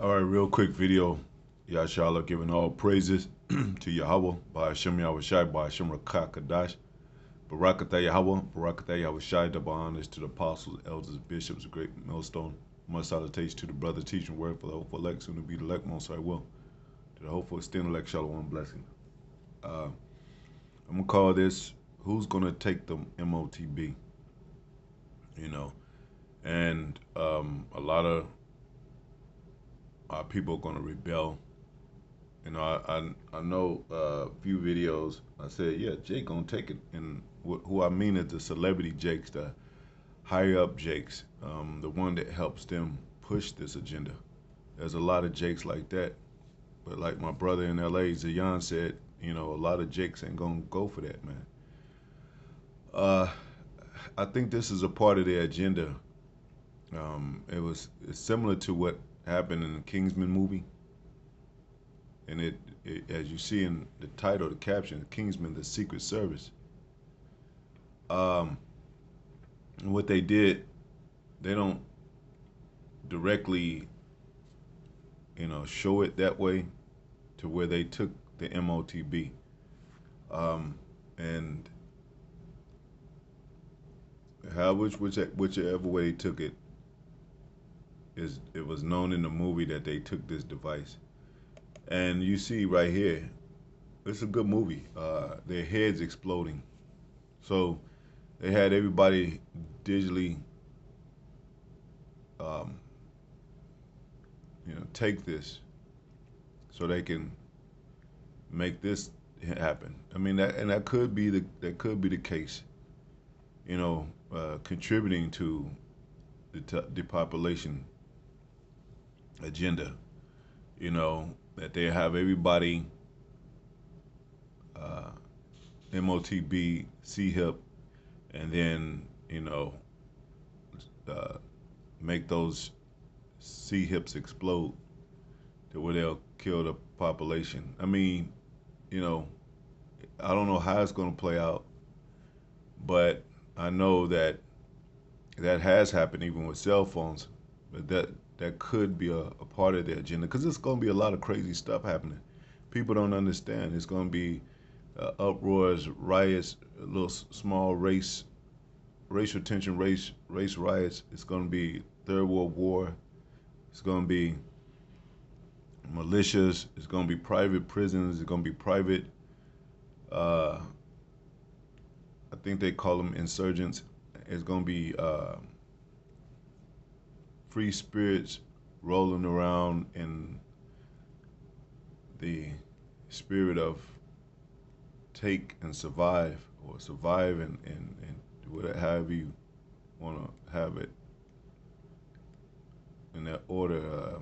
All right, real quick video. Yashala giving all praises to Yahweh by Hashem Yahushai by Hashem Rakakadash. Barakatah Yahweh, Barakatah Yahushai, double honors to the apostles, elders, bishops, great millstone. Much salutations to the brother teaching word for the hopeful elect, soon to be the elect, most I will. To the hopeful extend elect, shalom, blessing. I'm going to call this, who's going to take the M.O.T.B? You know, and a lot of people are going to rebel. You know, I know a few videos. I said, yeah, Jake gonna take it, and who I mean is the celebrity Jakes, the higher up Jakes, the one that helps them push this agenda. There's a lot of Jakes like that, but like my brother in L.A., Zayan said, you know, a lot of Jakes ain't gonna go for that, man. I think this is a part of their agenda. It's similar to what happened in the Kingsman movie. And it, as you see in the title, the caption, Kingsman, the Secret Service. And what they did, they don't directly, you know, show it that way to where they took the M.O.T.B. And whichever way they took it, it was known in the movie that they took this device. And you see right here, it's a good movie. Their heads exploding. So they had everybody digitally, you know, take this so they can make this happen. I mean, that could be the case. You know, contributing to the depopulation agenda. You know, that they have everybody M.O.T.B, C-hip, and then, you know, make those C-hips explode to where they'll kill the population. I mean, you know, I don't know how it's going to play out, but I know that has happened even with cell phones, but that could be a part of the agenda, because there's going to be a lot of crazy stuff happening. People don't understand. It's going to be uproars, riots, little small racial tension, race riots. It's going to be Third World War. It's going to be militias. It's going to be private prisons. It's going to be private, I think they call them insurgents. It's going to be free spirits rolling around in the spirit of take and survive, or survive and whatever, however you want to have it in that order,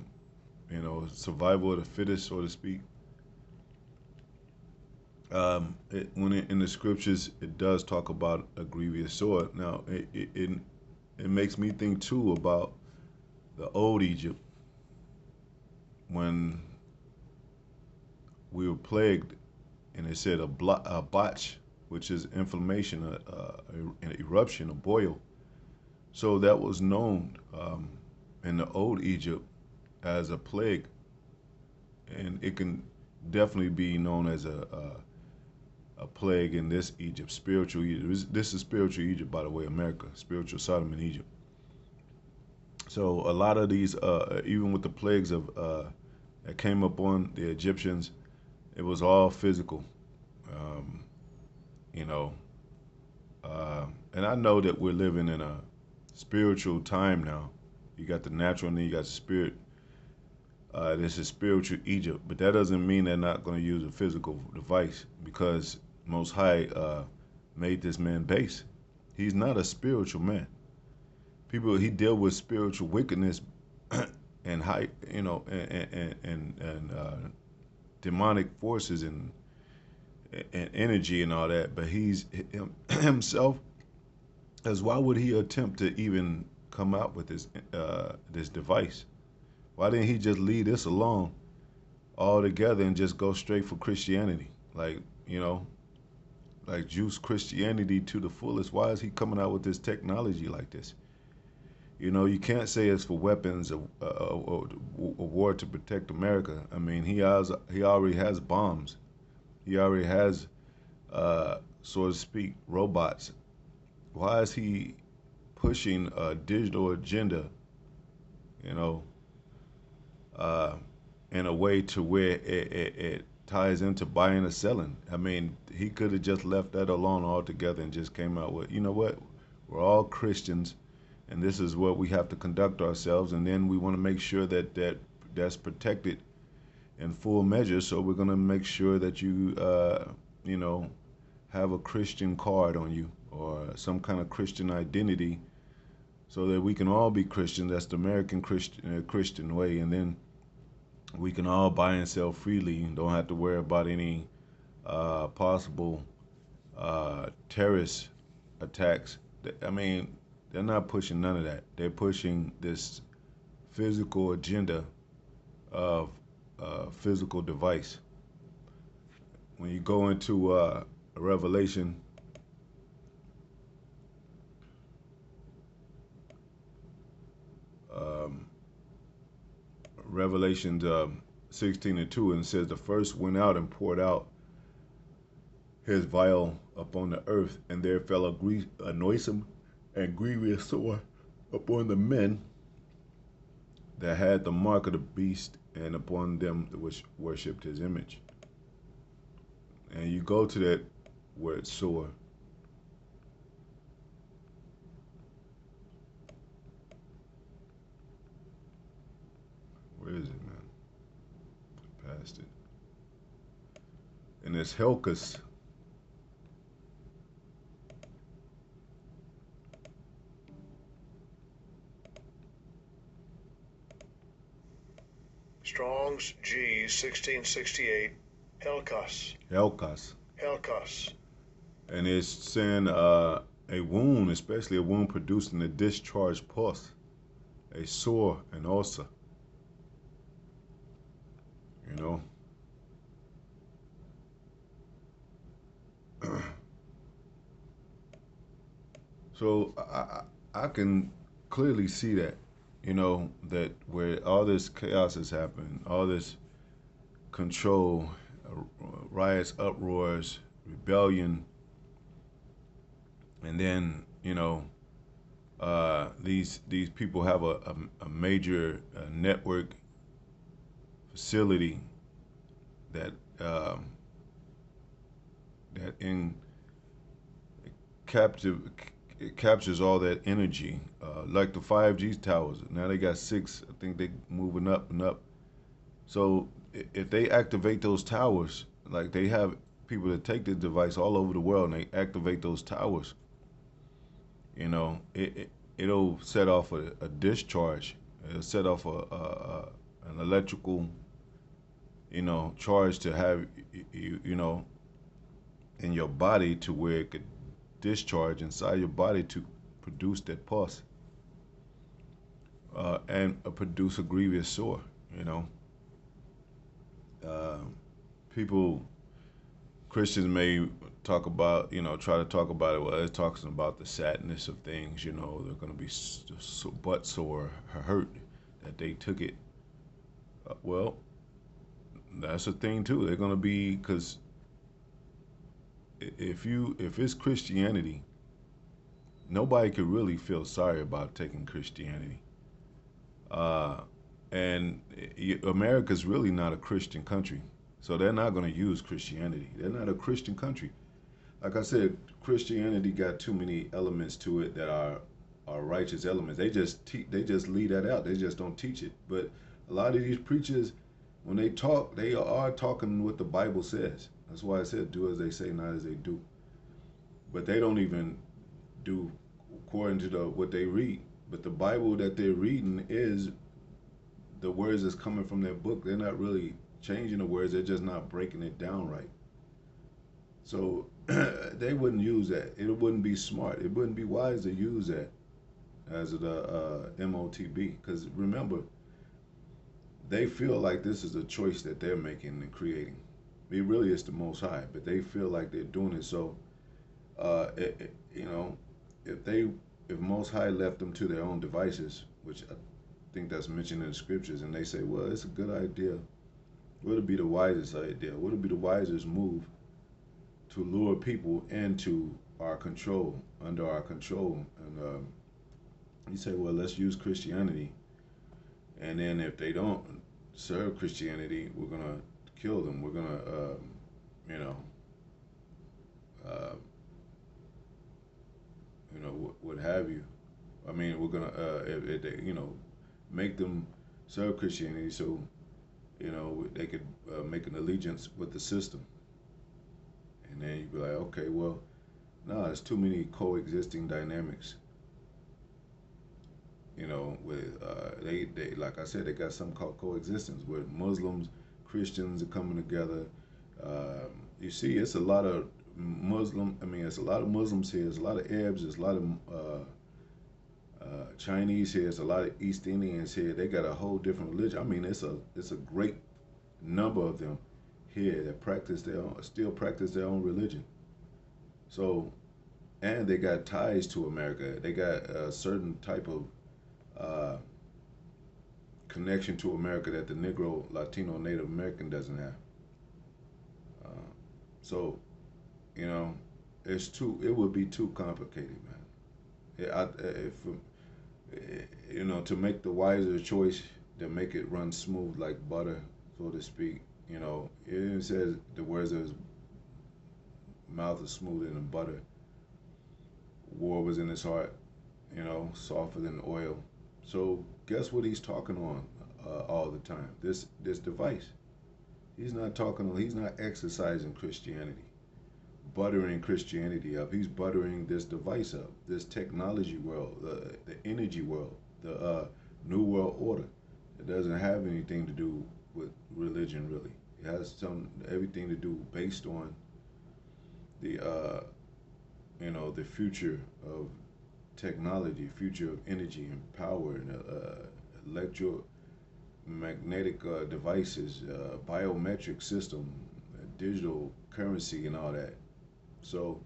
you know, survival of the fittest, so to speak. In the scriptures, it does talk about a grievous sore. Now, it makes me think too about the old Egypt, when we were plagued, and it said a botch, which is inflammation, an eruption, a boil. So that was known in the old Egypt as a plague, and it can definitely be known as a plague in this Egypt, spiritual Egypt. This is spiritual Egypt, by the way, America, spiritual Sodom and Egypt. So a lot of these, even with the plagues of that came up on the Egyptians, it was all physical, you know. And I know that we're living in a spiritual time now. You got the natural and then you got the spirit. This is spiritual Egypt, but that doesn't mean they're not going to use a physical device, because Most High made this man base. He's not a spiritual man. He dealt with spiritual wickedness and high, you know, and demonic forces and energy and all that. But he's himself, as why would he attempt to even come out with this device? Why didn't he just leave this alone altogether and just go straight for Christianity? Like, you know, like juice Christianity to the fullest. Why is he coming out with this technology like this? You can't say it's for weapons of war to protect America. I mean, he already has bombs. He already has, so to speak, robots. Why is he pushing a digital agenda? You know, uh, in a way to where it ties into buying or selling. I mean, he could have just left that alone altogether and just came out with, you know what, we're all Christians, and this is what we have to conduct ourselves, and then we want to make sure that's protected in full measure. So we're going to make sure that you know, have a Christian card on you or some kind of Christian identity, so that we can all be Christian. That's the American Christian way, and then we can all buy and sell freely. Don't have to worry about any possible terrorist attacks. I mean, they're not pushing none of that. They're pushing this physical agenda of a physical device. When you go into Revelation, um, Revelations 16:2, and it says, the first went out and poured out his vial upon the earth, and there fell a noisome and grievous sore upon the men that had the mark of the beast, and upon them which worshipped his image. And you go to that word sore. Where is it, man? Past it. And it's Helcus. Strong's G 1668. Helkas. Helcus. Helkas. And it's saying a wound, especially a wound producing a discharged pus, a sore, an ulcer. You know. So I can clearly see that, that where all this chaos is happening, all this control, riots, uproars, rebellion, and then these people have a major network facility that that in captive it captures all that energy, like the 5G towers. Now they got six. I think they moving up and up. So if they activate those towers, like they have people that take the device all over the world and they activate those towers, it'll set off a discharge. It'll set off an electrical, charge to have in your body to where it could discharge inside your body to produce that pus and produce a grievous sore. You know, uh, people Christians may talk about, try to talk about it. Well, it's talking about the sadness of things. They're going to be butt sore, hurt that they took it. Well, that's a thing too. They're going to be because if it's Christianity, nobody could really feel sorry about taking Christianity. Uh, and America's really not a Christian country, so they're not going to use Christianity. They're not a Christian country. Like I said, Christianity got too many elements to it that are righteous elements. They just leave that out. They just don't teach it. But a lot of these preachers, when they talk, they are talking what the Bible says. That's why I said, "Do as they say, not as they do." But they don't even do according to what they read. But the Bible that they're reading is the words that's coming from their book. They're not really changing the words. They're just not breaking it down right. So they wouldn't use that. It wouldn't be smart. It wouldn't be wise to use that as the M.O.T.B. Because remember, they feel like this is a choice that they're making and creating. It really is the Most High, but they feel like they're doing it. So, if they if Most High left them to their own devices, which I think that's mentioned in the scriptures, and they say, well, it's a good idea. What would be the wisest idea? What would be the wisest move to lure people into our control, under our control? And you say, well, let's use Christianity, and then if they don't serve Christianity, we're gonna kill them. We're gonna, you know, uh, what have you. I mean, we're gonna, if they, make them serve Christianity, so they could make an allegiance with the system. And then you'd be like, okay, well, no, there's too many coexisting dynamics. With they like I said, they got something called coexistence where Muslims, Christians are coming together. You see, it's a lot of Muslim. I mean, it's a lot of Muslims here. There's a lot of Arabs. There's a lot of Chinese here. There's a lot of East Indians here. They got a whole different religion. I mean, it's a great number of them here that still practice their own religion. So, and they got ties to America. They got a certain type of uh, connection to America that the Negro, Latino, Native American doesn't have. Uh, so, you know, it's too. It would be too complicated, man. To make the wiser choice, to make it run smooth like butter, so to speak. It even says the words of his mouth is smoother than butter. War was in his heart, softer than oil. So guess what he's talking on all the time? This device. He's not talking. He's not exercising Christianity, buttering Christianity up. He's buttering this device up. This technology world, the energy world, the new world order. It doesn't have anything to do with religion, really. It has everything to do based on the the future of technology, future of energy and power and electromagnetic devices, biometric system, digital currency, and all that. So,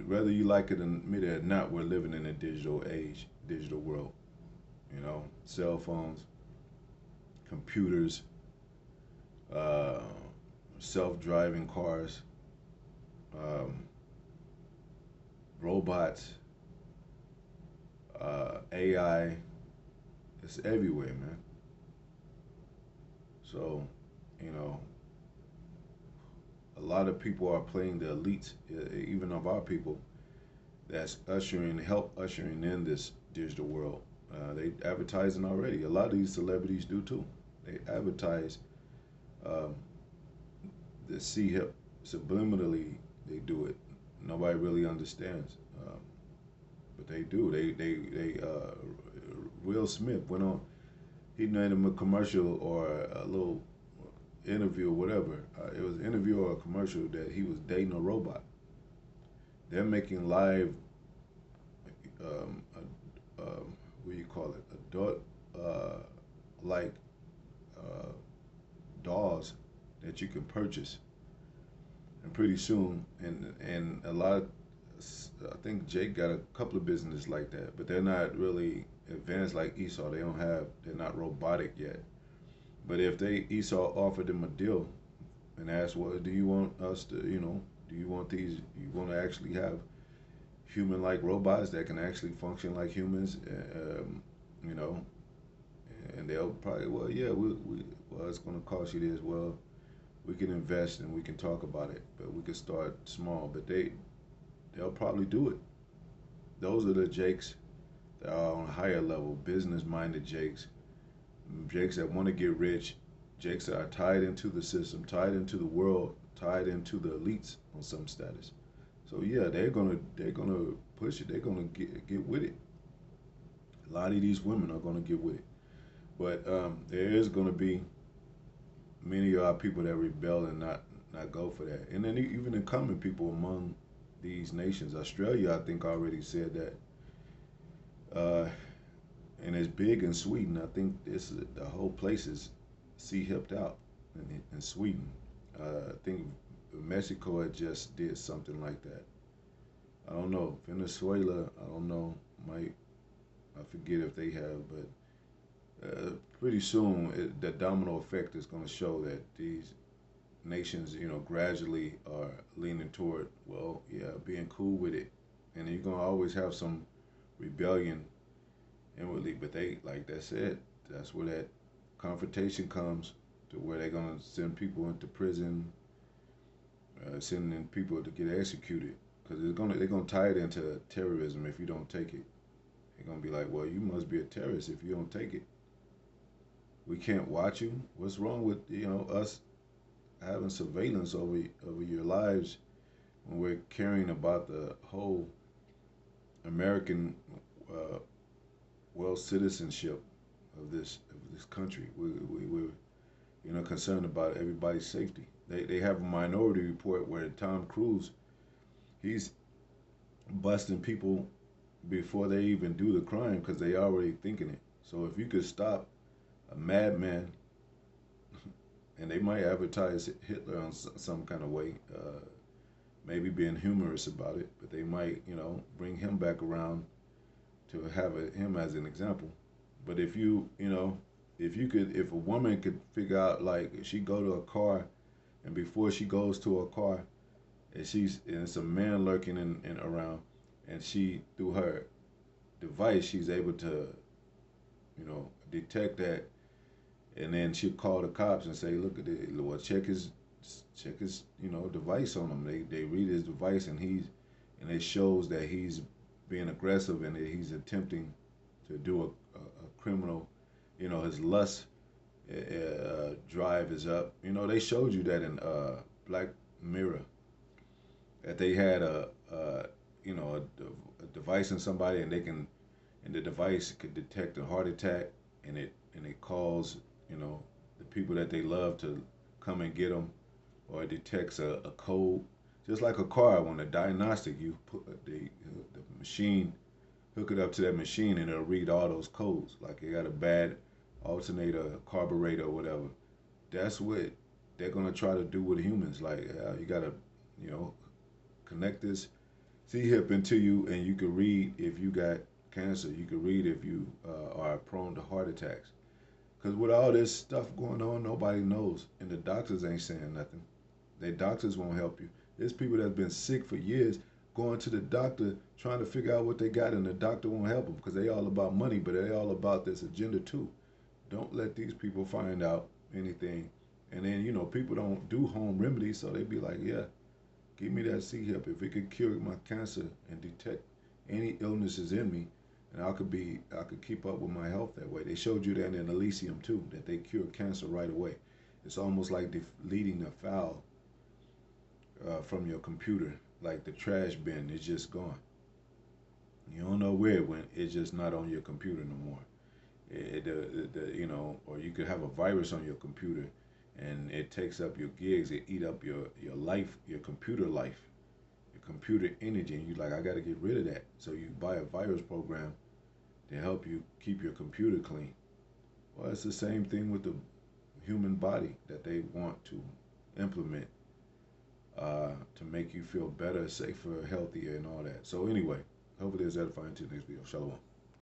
whether you like it or admit it or not, we're living in a digital age, digital world. Cell phones, computers, uh, self-driving cars, um, robots, AI. It's everywhere, man. So, you know, a lot of people are playing the elites, even of our people, that's help ushering in this digital world. They advertising already. A lot of these celebrities do too. They advertise um, the C hip subliminally. They do it. Nobody really understands, but they do. They. Will Smith went on. He made him a commercial or a little interview or whatever. It was an interview or a commercial that he was dating a robot. They're making live, what do you call it, adult, like uh, dolls that you can purchase. And pretty soon, and a lot, I think Jake got a couple of businesses like that, but they're not really advanced like Esau. They're not robotic yet. But if Esau offered them a deal and asked, well, do you want us to, do you want these, you want to actually have human-like robots that can actually function like humans, you know, and they'll probably, well, yeah, well, it's going to cost you this. Well, we can invest and we can talk about it, but we can start small. But they'll probably do it. Those are the Jakes that are on a higher level, business-minded Jakes, Jakes that want to get rich, Jakes that are tied into the system, tied into the world, tied into the elites on some status. So yeah, they're gonna push it. They're gonna get with it. A lot of these women are gonna get with it, but there is gonna be many of our people that rebel and not go for that. And then even the common people among these nations, Australia, I think already said that, and it's big in Sweden. I think the whole place is hipped out in Sweden. I think Mexico had just did something like that. I don't know. Venezuela, I don't know. Might I forget if they have, but pretty soon the domino effect is going to show that these nations, gradually are leaning toward, well, yeah, being cool with it, and you're going to always have some rebellion inwardly, but they, like that said, that's where that confrontation comes to where they're going to send people into prison, sending people to get executed, because they're gonna tie it into terrorism if you don't take it. They're gonna be like, well, you must be a terrorist if you don't take it. We can't watch you. What's wrong with us having surveillance over your lives when we're caring about the whole American uh, well citizenship of this country? We're concerned about everybody's safety. They have a minority report where Tom Cruise, he's busting people before they even do the crime because they already thinking it. So if you could stop a madman, and they might advertise Hitler on some kind of way, maybe being humorous about it, but they might, bring him back around to have him as an example. But if a woman could figure out, like, if she go to a car, and before she goes to a car, and it's a man lurking in around, and she through her device she's able to detect that, and then she'll call the cops and say, look at it, well, check his device on him. They read his device, and it shows that he's being aggressive and that he's attempting to do a criminal. His lust drive is up. They showed you that in Black Mirror, that they had a device in somebody, and the device could detect a heart attack, and it calls the people that they love to come and get them, or it detects a code, just like a car. When a diagnostic, you put the machine, hook it up to that machine, and it'll read all those codes. Like you got a bad alternator, carburetor, or whatever. That's what they're gonna try to do with humans. Like you gotta, you know, connect this C-hip into you, and you can read if you got cancer. You can read if you are prone to heart attacks. Because with all this stuff going on, nobody knows, and the doctors ain't saying nothing. The doctors won't help you. There's people that's been sick for years going to the doctor trying to figure out what they got, and the doctor won't help them because they all about money, but they all about this agenda too. Don't let these people find out anything. And then, people don't do home remedies, so they be like, yeah, give me that C hip. If it could cure my cancer and detect any illnesses in me, and I could keep up with my health that way. They showed you that in Elysium too, that they cure cancer right away. It's almost like deleting a file from your computer, like the trash bin. It's just gone. You don't know where it went. It's just not on your computer no more. Or you could have a virus on your computer, and it takes up your gigs. It eat up your life, your computer life, your computer energy. And you're like, I got to get rid of that. So you buy a virus program to help you keep your computer clean. Well, it's the same thing with the human body that they want to implement to make you feel better, safer, healthier, and all that. So anyway, hopefully it's edifying to the next video. Shalom.